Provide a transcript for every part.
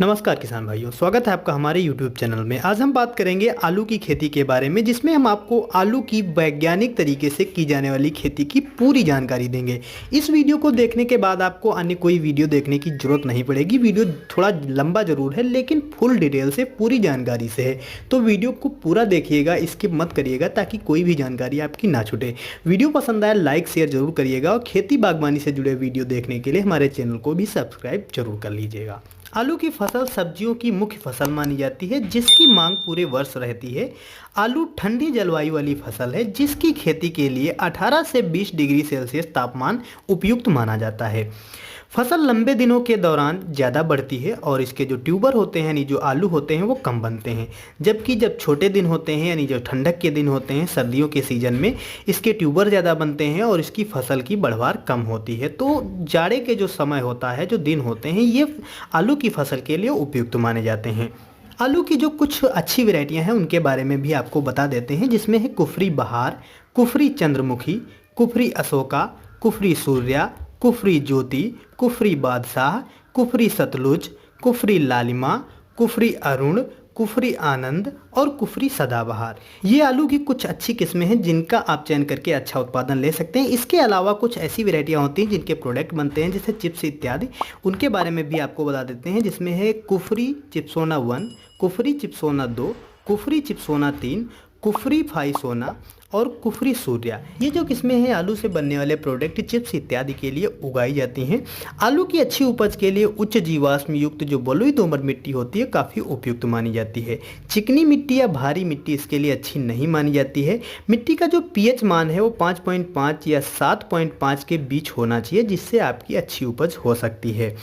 नमस्कार किसान भाइयों, स्वागत है आपका हमारे YouTube चैनल में। आज हम बात करेंगे आलू की खेती के बारे में, जिसमें हम आपको आलू की वैज्ञानिक तरीके से की जाने वाली खेती की पूरी जानकारी देंगे। इस वीडियो को देखने के बाद आपको अन्य कोई वीडियो देखने की जरूरत नहीं पड़ेगी। वीडियो थोड़ा लंबा जरूर है, लेकिन फुल डिटेल से पूरी जानकारी से है, तो वीडियो को पूरा देखिएगा, स्किप मत करिएगा ताकि कोई भी जानकारी आपकी ना छूटे। वीडियो पसंद आया लाइक शेयर जरूर करिएगा और खेती बागवानी से जुड़े वीडियो देखने के लिए हमारे चैनल को भी सब्सक्राइब जरूर कर लीजिएगा। आलू की फसल सब्जियों की मुख्य फसल मानी जाती है, जिसकी मांग पूरे वर्ष रहती है। आलू ठंडी जलवायु वाली फसल है, जिसकी खेती के लिए 18 से 20 डिग्री सेल्सियस तापमान उपयुक्त माना जाता है। फसल लंबे दिनों के दौरान ज़्यादा बढ़ती है और इसके जो ट्यूबर होते हैं यानी जो आलू होते हैं वो कम बनते हैं, जबकि जब छोटे दिन होते हैं यानी जो ठंडक के दिन होते हैं सर्दियों के सीज़न में इसके ट्यूबर ज़्यादा बनते हैं और इसकी फसल की बढ़वार कम होती है। तो जाड़े के जो समय होता है, जो दिन होते हैं, ये आलू की फसल के लिए उपयुक्त माने जाते हैं। आलू की जो कुछ अच्छी वैरायटियां हैं उनके बारे में भी आपको बता देते हैं, जिसमें है कुफरी बहार, कुफरी चंद्रमुखी, कुफरी अशोका, कुफरी सूर्या, कुफरी ज्योति, कुफरी बादशाह, कुफरी सतलुज, कुफरी लालिमा, कुफरी अरुण, कुफरी आनंद और कुफरी सदाबहार। ये आलू की कुछ अच्छी किस्में हैं जिनका आप चयन करके अच्छा उत्पादन ले सकते हैं। इसके अलावा कुछ ऐसी वैरायटियां होती हैं जिनके प्रोडक्ट बनते हैं, जैसे चिप्स इत्यादि, उनके बारे में भी आपको बता देते हैं, जिसमें है कुफरी चिप्सोना 1, कुफरी चिप्सोना 2, कुफरी चिप्सोना 3, कुफरी फाइसोना और कुफरी सूर्या। ये जो किस्में हैं आलू से बनने वाले प्रोडक्ट चिप्स इत्यादि के लिए उगाई जाती हैं। आलू की अच्छी उपज के लिए उच्च जीवाश्म युक्त जो बलुई दोमट मिट्टी होती है काफ़ी उपयुक्त मानी जाती है। चिकनी मिट्टी या भारी मिट्टी इसके लिए अच्छी नहीं मानी जाती है। मिट्टी का जो पीएच मान है वो 5.5 या 7.5 के बीच होना चाहिए, जिससे आपकी अच्छी उपज हो सकती है।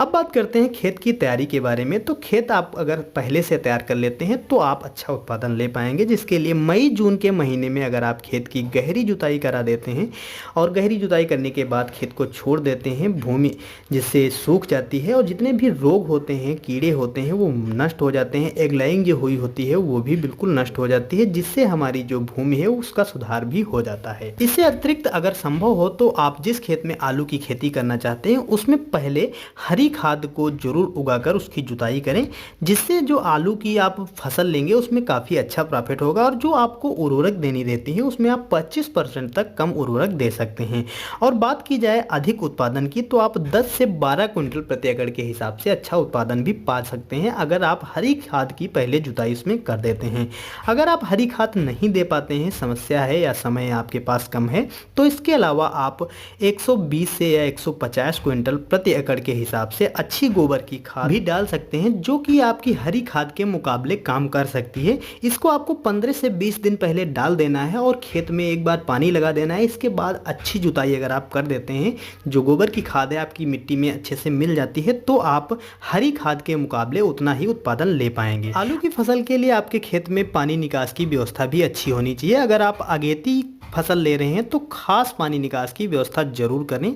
अब बात करते हैं खेत की तैयारी के बारे में। तो खेत आप अगर पहले से तैयार कर लेते हैं तो आप अच्छा उत्पादन ले पाएंगे, जिसके लिए मई जून के महीने में अगर आप खेत की गहरी जुताई करा देते हैं और गहरी जुताई करने के बाद खेत को छोड़ देते हैं, भूमि जिससे सूख जाती है और जितने भी रोग होते हैं, कीड़े होते हैं, वो नष्ट हो जाते हैं। एग्लाइंग जो हुई होती है वो भी बिल्कुल नष्ट हो जाती है, जिससे हमारी जो भूमि है उसका सुधार भी हो जाता है। इससे अतिरिक्त अगर संभव हो तो आप जिस खेत में आलू की खेती करना चाहते हैं उसमें पहले हरी खाद को जरूर उगाकर उसकी जुताई करें, जिससे जो आलू की आप फसल लेंगे उसमें काफ़ी अच्छा प्रॉफिट होगा। और जो आपको उर्वरक देनी रहती है उसमें आप 25% तक कम उर्वरक दे सकते हैं। और बात की जाए अधिक उत्पादन की, तो आप 10 से 12 क्विंटल प्रति एकड़ के हिसाब से अच्छा उत्पादन भी पा सकते हैं अगर आप हरी खाद की पहले जुताई उसमें कर देते हैं। अगर आप हरी खाद नहीं दे पाते हैं, समस्या है या समय आपके पास कम है, तो इसके अलावा आप 120 से या 150 क्विंटल प्रति एकड़ के हिसाब से अच्छी गोबर की खाद भी डाल सकते हैं, जो कि आपकी हरी खाद के मुकाबले काम कर सकती है। इसको आपको 15 से 20 दिन पहले डाल देना है और खेत में एक बार पानी लगा देना है। इसके बाद अच्छी जुताई अगर आप कर देते हैं, जो गोबर की खाद है आपकी मिट्टी में अच्छे से मिल जाती है, तो आप हरी खाद के मुकाबले उतना ही उत्पादन ले पाएंगे। आलू की फसल के लिए आपके खेत में पानी निकास की व्यवस्था भी अच्छी होनी चाहिए। अगर आप अगेती फसल ले रहे हैं तो खास पानी निकास की व्यवस्था जरूर करें।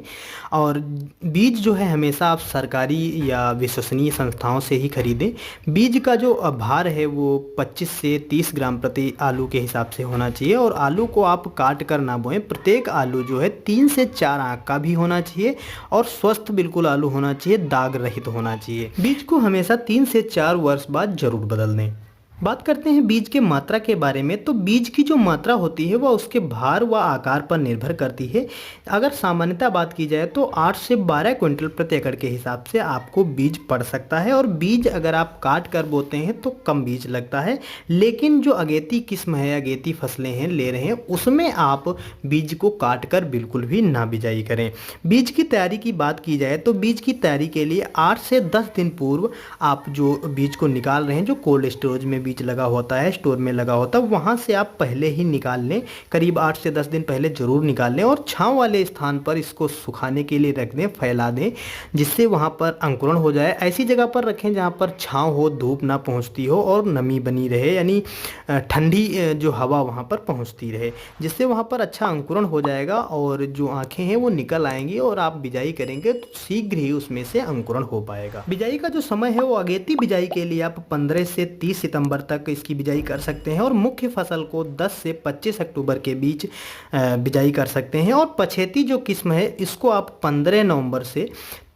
और बीज जो है हमेशा आप सरकारी या विश्वसनीय संस्थाओं से ही खरीदें। बीज का जो भार है वो 25 से 30 ग्राम प्रति आलू के हिसाब से होना चाहिए और आलू को आप काट कर ना बोएं। प्रत्येक आलू जो है 3 से 4 आंख का भी होना चाहिए और स्वस्थ बिल्कुल आलू होना चाहिए, दाग रहित होना चाहिए। बीज को हमेशा 3 से 4 वर्ष बाद जरूर बदल दें। बात करते हैं बीज के मात्रा के बारे में। तो बीज की जो मात्रा होती है वह उसके भार व आकार पर निर्भर करती है। अगर सामान्यतः बात की जाए तो 8 से 12 क्विंटल प्रति एकड़ के हिसाब से आपको बीज पड़ सकता है। और बीज अगर आप काट कर बोते हैं तो कम बीज लगता है, लेकिन जो अगेती किस्म है, अगेती फसलें हैं ले रहे हैं, उसमें आप बीज को काट कर बिल्कुल भी ना बिजाई करें। बीज की तैयारी की बात की जाए तो बीज की तैयारी के लिए 8 से 10 दिन पूर्व आप जो बीज को निकाल रहे हैं, जो कोल्ड स्टोरेज में बीज लगा होता है, स्टोर में लगा होता है, वहां से आप पहले ही निकाल लें। करीब 8 से 10 दिन पहले जरूर निकाल लें और छांव वाले स्थान पर इसको सुखाने के लिए रख दें, फैला दें, जिससे वहां पर अंकुरण हो जाए। ऐसी जगह पर रखें जहां पर छांव हो, धूप ना पहुंचती हो और नमी बनी रहे, यानी ठंडी जो हवा वहां पर पहुंचती रहे, जिससे वहां पर अच्छा अंकुरण हो जाएगा और जो आंखें हैं वो निकल आएंगी और आप बिजाई करेंगे तो शीघ्र ही उसमें से अंकुरण हो पाएगा। बिजाई का जो समय है वो अगेती बिजाई के लिए आप 15 से 30 सितंबर तक इसकी बिजाई कर सकते हैं और मुख्य फसल को 10 से 25 अक्टूबर के बीच बिजाई कर सकते हैं। और पछेती जो किस्म है इसको आप 15 नवंबर से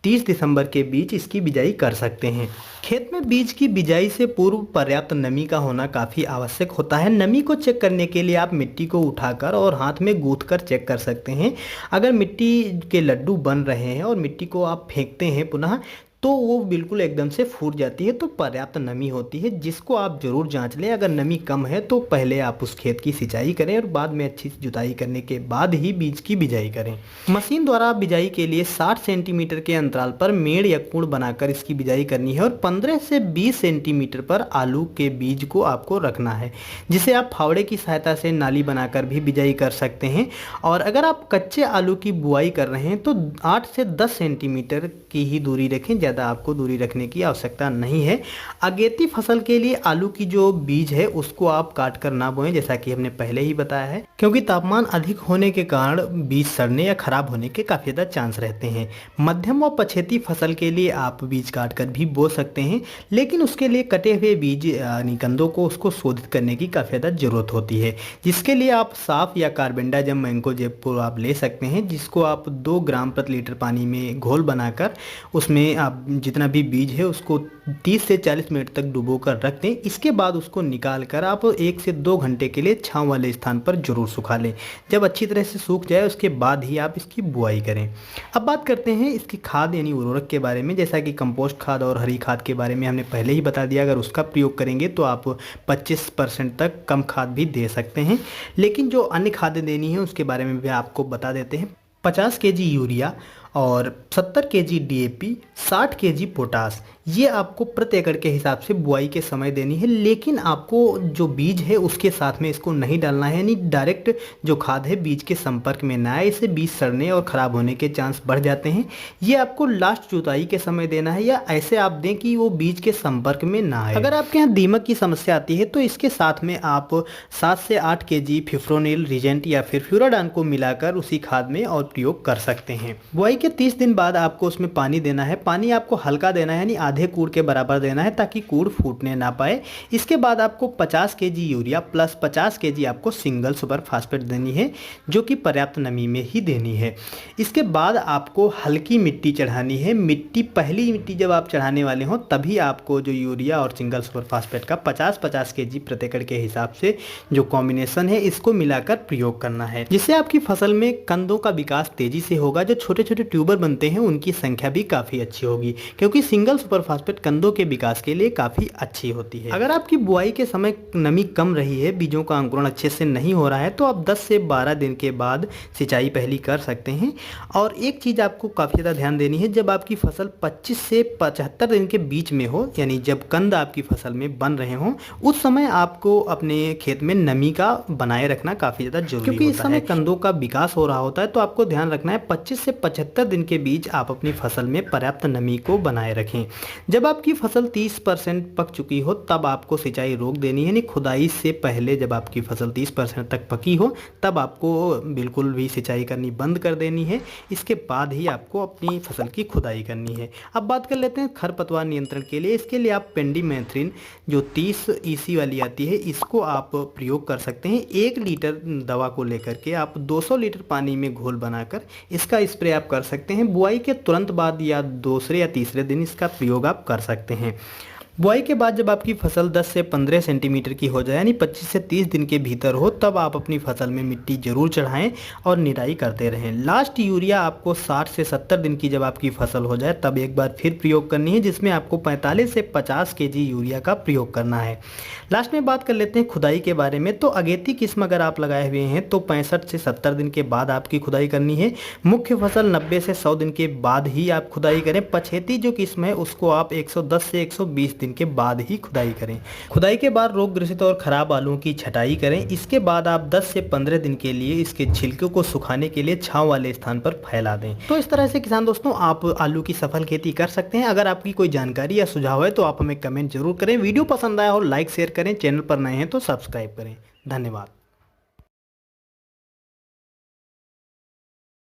30 दिसंबर के बीच इसकी बिजाई कर सकते हैं। खेत में बीज की बिजाई से पूर्व पर्याप्त नमी का होना काफ़ी आवश्यक होता है। नमी को चेक करने के लिए आप मिट्टी को उठाकर और हाथ में गूंथ कर चेक कर सकते हैं। अगर मिट्टी के लड्डू बन रहे हैं और मिट्टी को आप फेंकते हैं पुनः, तो वो बिल्कुल एकदम से फूट जाती है, तो पर्याप्त नमी होती है, जिसको आप ज़रूर जांच लें। अगर नमी कम है तो पहले आप उस खेत की सिंचाई करें और बाद में अच्छी जुताई करने के बाद ही बीज की बिजाई करें। मशीन द्वारा बिजाई के लिए 60 सेंटीमीटर के अंतराल पर मेड़ या कुंड बनाकर इसकी बिजाई करनी है और 15 से 20 सेंटीमीटर पर आलू के बीज को आपको रखना है, जिसे आप फावड़े की सहायता से नाली बनाकर भी बिजाई कर सकते हैं। और अगर आप कच्चे आलू की बुआई कर रहे हैं तो 8 से 10 सेंटीमीटर की ही दूरी रखें, ज़्यादा आपको दूरी रखने की आवश्यकता नहीं है। अगेती फसल के लिए आलू की जो बीज है उसको आप काट कर ना बोएं, जैसा कि हमने पहले ही बताया है, क्योंकि तापमान अधिक होने के कारण बीज सड़ने या खराब होने के काफ़ी ज़्यादा चांस रहते हैं। मध्यम व पछेती फसल के लिए आप बीज काट कर भी बो सकते हैं, लेकिन उसके लिए कटे हुए बीज यानी कंदों को उसको शोधित करने की काफ़ी ज़्यादा ज़रूरत होती है, जिसके लिए आप साफ या कार्बेंडाजिम मैंकोजेब को आप ले सकते हैं, जिसको आप 2 ग्राम प्रति लीटर पानी में घोल बनाकर उसमें आप जितना भी बीज है उसको 30 से 40 मिनट तक डुबो कर रख दें। इसके बाद उसको निकाल कर आप 1 से 2 घंटे के लिए छांव वाले स्थान पर जरूर सुखा लें। जब अच्छी तरह से सूख जाए उसके बाद ही आप इसकी बुआई करें। अब बात करते हैं इसकी खाद यानी उर्वरक के बारे में। जैसा कि कंपोस्ट खाद और हरी खाद के बारे में हमने पहले ही बता दिया, अगर उसका प्रयोग करेंगे तो आप 25% तक कम खाद भी दे सकते हैं। लेकिन जो अन्य खादें देनी है उसके बारे में भी आपको बता देते हैं। 50 केजी यूरिया और 70 केजी डीएपी, 60 केजी पोटास, ये आपको प्रति एकड़ के हिसाब से बुआई के समय देनी है। लेकिन आपको जो बीज है उसके साथ में इसको नहीं डालना है, यानी डायरेक्ट जो खाद है बीज के संपर्क में ना आए, इससे बीज सड़ने और ख़राब होने के चांस बढ़ जाते हैं। ये आपको लास्ट जुताई के समय देना है, या ऐसे आप दें कि वो बीज के संपर्क में ना आए। अगर आपके यहाँ दीमक की समस्या आती है तो इसके साथ में आप 7 से 8 केजी फिफ्रोनिल रिजेंट या फिर फ्यूराडान को मिलाकर उसी खाद में और प्रयोग कर सकते हैं। बुआई के 30 दिन बाद आपको उसमें पानी देना है। पानी आपको हल्का देना है, यानी आधे कूड़ के बराबर देना है, ताकि कूड़ फूटने ना पाए। इसके बाद आपको 50 केजी यूरिया प्लस 50 केजी आपको सिंगल सुपर फास्फेट देनी है, जो कि पर्याप्त नमी में ही देनी है। इसके बाद आपको हल्की मिट्टी चढ़ानी है। पहली मिट्टी जब आप चढ़ाने वाले हों तभी आपको जो यूरिया और सिंगल सुपर फास्फेट का 50-50 केजी प्रति एकड़ के हिसाब से जो कॉम्बिनेशन है इसको मिलाकर प्रयोग करना है, जिससे आपकी फसल में कंदों का विकास तेजी से होगा। जो छोटे छोटे ट्यूबर बनते हैं उनकी संख्या भी काफ़ी अच्छी होगी, क्योंकि सिंगल सुपर फास्फेट कंदों के विकास के लिए काफ़ी अच्छी होती है। अगर आपकी बुआई के समय नमी कम रही है, बीजों का अंकुरण अच्छे से नहीं हो रहा है, तो आप 10 से 12 दिन के बाद सिंचाई पहली कर सकते हैं। और एक चीज़ आपको काफ़ी ज़्यादा ध्यान देनी है, जब आपकी फसल 25 से 75 दिन के बीच में हो, यानी जब कंद आपकी फसल में बन रहे हों, उस समय आपको अपने खेत में नमी का बनाए रखना काफ़ी ज़्यादा जरूरी होता है, क्योंकि इस समय कंदों का विकास हो रहा होता है। तो आपको ध्यान रखना है 25 से 75 दिन के बीच आप अपनी फसल में पर्याप्त नमी को बनाए रखें। जब आपकी फसल 30% पक चुकी हो तब आपको सिंचाई रोक देनी है, यानी खुदाई से पहले जब आपकी फसल 30% तक पकी हो तब आपको बिल्कुल भी सिंचाई करनी बंद कर देनी है। इसके बाद ही आपको अपनी फसल की खुदाई करनी है। अब बात कर लेते हैं खरपतवार नियंत्रण के लिए। इसके लिए आप पेंडीमेथ्रिन जो 30 EC वाली आती है इसको आप प्रयोग कर सकते हैं। 1 लीटर दवा को लेकर के आप 200 लीटर पानी में घोल बनाकर इसका स्प्रे आप कर सकते हैं। बुआई के तुरंत बाद या दूसरे या तीसरे दिन इसका प्रयोग आप कर सकते हैं। बुआई के बाद जब आपकी फसल 10 से 15 सेंटीमीटर की हो जाए, यानी 25 से 30 दिन के भीतर हो, तब आप अपनी फसल में मिट्टी जरूर चढ़ाएं और निराई करते रहें। लास्ट यूरिया आपको 60 से 70 दिन की जब आपकी फसल हो जाए तब एक बार फिर प्रयोग करनी है, जिसमें आपको 45 से 50 केजी यूरिया का प्रयोग करना है। लास्ट में बात कर लेते हैं खुदाई के बारे में। तो अगेती किस्म अगर आप लगाए हुए हैं तो 65 से 70 दिन के बाद आपकी खुदाई करनी है। मुख्य फसल 90 से 100 दिन के बाद ही आप खुदाई करें। पछेती जो किस्म है उसको आप 110 से 120 दिन के बाद ही खुदाई करें। खुदाई के बाद रोग ग्रसित और खराब आलूओं की छटाई करें। इसके बाद आप 10 से 15 दिन के लिए इसके छिलके को सुखाने के लिए छांव वाले स्थान पर फैला दें। तो इस तरह से किसान दोस्तों आप आलू की सफल खेती कर सकते हैं। अगर आपकी कोई जानकारी या सुझाव है तो आप हमें कमेंट जरूर करें। वीडियो पसंद आया हो लाइक शेयर करें, चैनल पर नए हैं तो सब्सक्राइब करें। धन्यवाद।